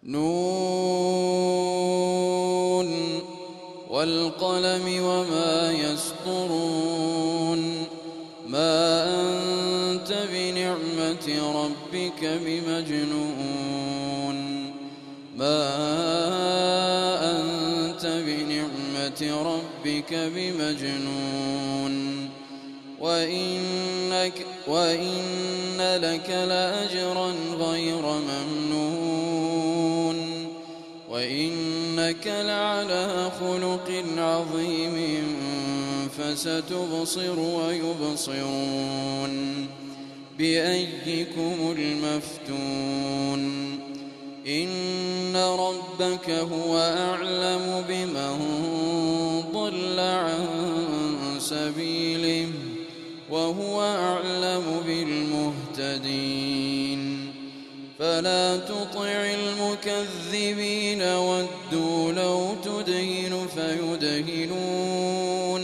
نون والقلم وما يسطرون ما أنت بنعمة ربك بمجنون ما أنت بنعمة ربك بمجنون وإن لك لأجرا غير ممنون وإنك لعلى خلق عظيم فستبصر ويبصرون بأيكم المفتون إن ربك هو أعلم بمن ضل عن سبيله وهو أعلم بالمهتدين فلا تطع المكذبين ودوا لو تدهن فيدهنون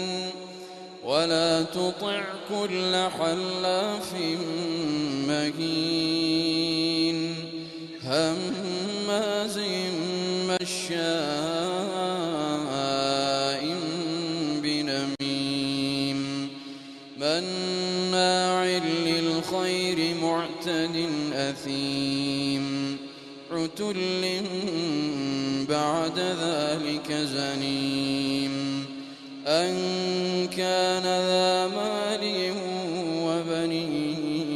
ولا تطع كل حلاف مهين هماز مشاء بنميم مناع للخير معتد أثيم عتل بعد ذلك زنيم أن كان ذا مال وبنين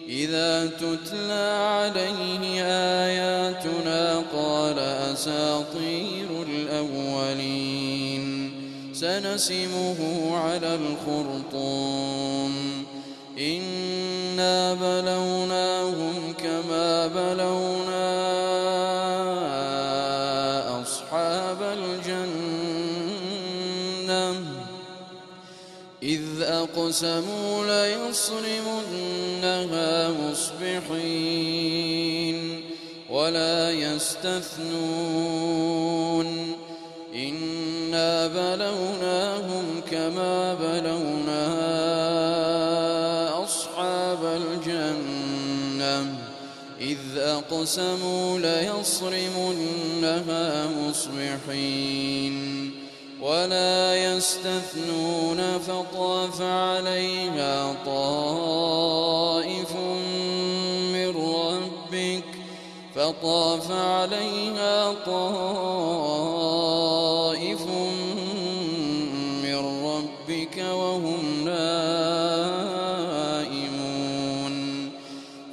إذا تتلى عليه آياتنا قال أساطير الأولين سنسمه على الخرطوم إنا بلوناهم كما بلونا أصحاب الجنة إذ أقسموا ليصرمنها مصبحين ولا يستثنون إنا بلوناهم كما بلونا أصحاب الجنة إذ أقسموا ليصرمنها مصبحين ولا يستثنون فطاف عليها طائف من ربك وهم نائمون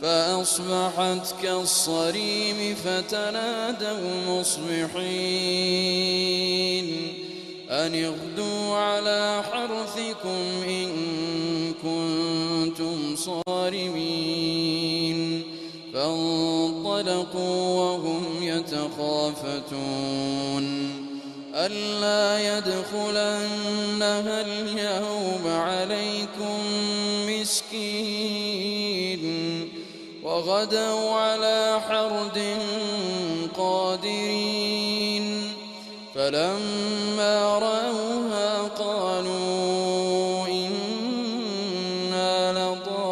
فأصبحت كالصريم فتنادوا مصبحين أن اغدوا على حرثكم إن كنتم صارمين فانطلقوا وهم يتخافتون ألا يدخلنها اليوم عليكم مسكين وغدوا على حرد قادرين فلما رأوها قالوا إنا لضالون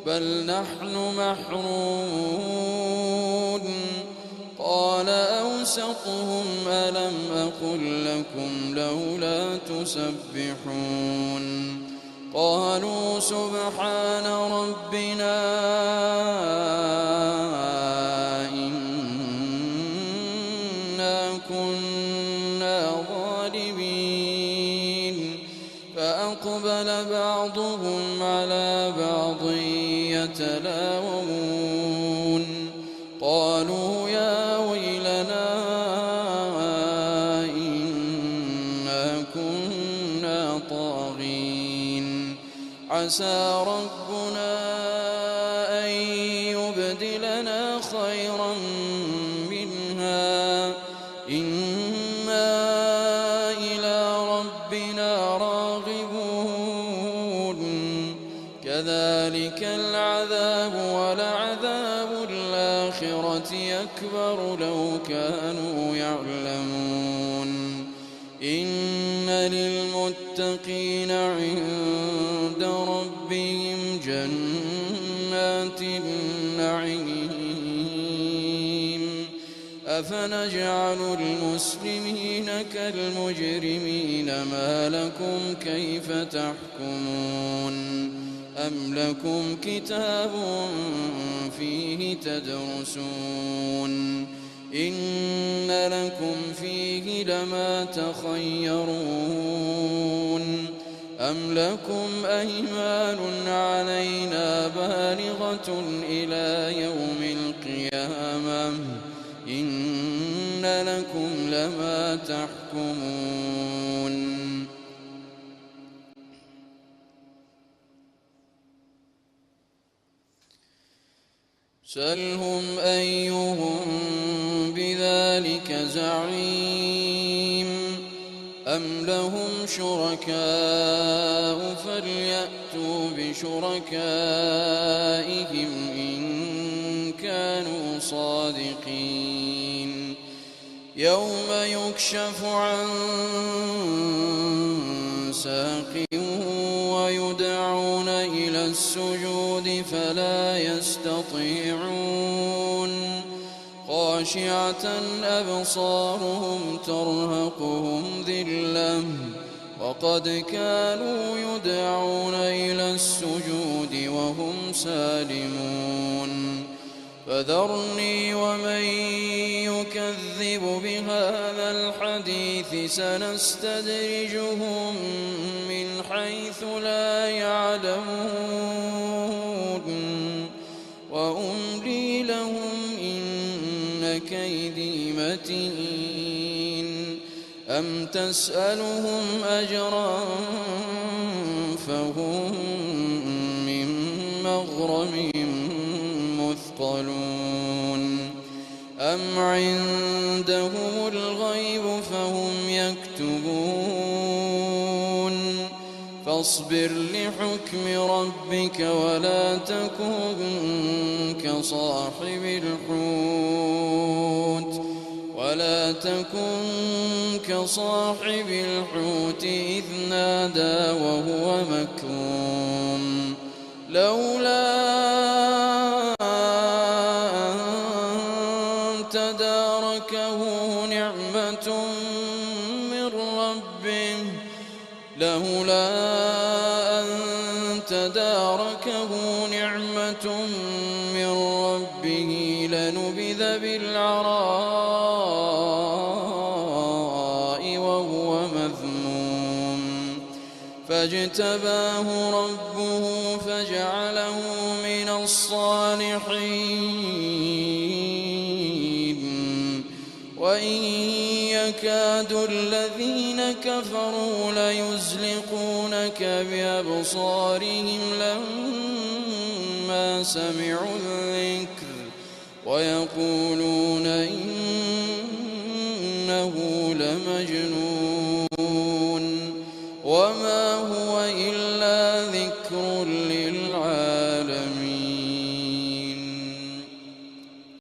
بل نحن محرومون قال أوسطهم ألم أقل لكم لولا تسبحون قالوا سبحان ربنا إنا كنا ظالمين فأقبل بعضهم على بعض يتلاومون قالوا يا ويلنا إنا كنا طاغين عسى ربنا أن يبدلنا خيرا منها إنا إلى ربنا راغبون كذلك العذاب ولعذاب الآخرة أكبر لو كانوا يعلمون إن للمتقين عند ربهم ربهم جنات النعيم أفنجعل المسلمين كالمجرمين ما لكم كيف تحكمون أم لكم كتاب فيه تدرسون إن لكم فيه لما تخيرون أم لكم أيمان علينا بالغة إلى يوم القيامة إن لكم لما تحكمون سلهم أيهم بذلك زعيم أم لهم شركاء فليأتوا بشركائهم إن كانوا صادقين يوم يكشف عن ساق ويدعون إلى السجود فلا يستطيعون خاشعة أبصارهم ترهقهم ذلة وقد كانوا يدعون إلى السجود وهم سالمون فذرني ومن يكذب بهذا الحديث سنستدرجهم من حيث لا يعلمون وأملي لهم إن كيدي متين أم تسألهم أجرا فهم من مغرم مثقلون أم عندهم الغيب فهم يكتبون فاصبر لحكم ربك ولا تكن كصاحب الحوت إذ نادى وهو مكظوم لولا أن تداركه نعمة من ربه لنبذ بالعراء وهو مذموم فاجتباه ربه فجعله من الصالحين وإن يكاد الذين كفروا ليزلقونك بأبصارهم لما سمعوا الذكر ويقولون إنه لمجنون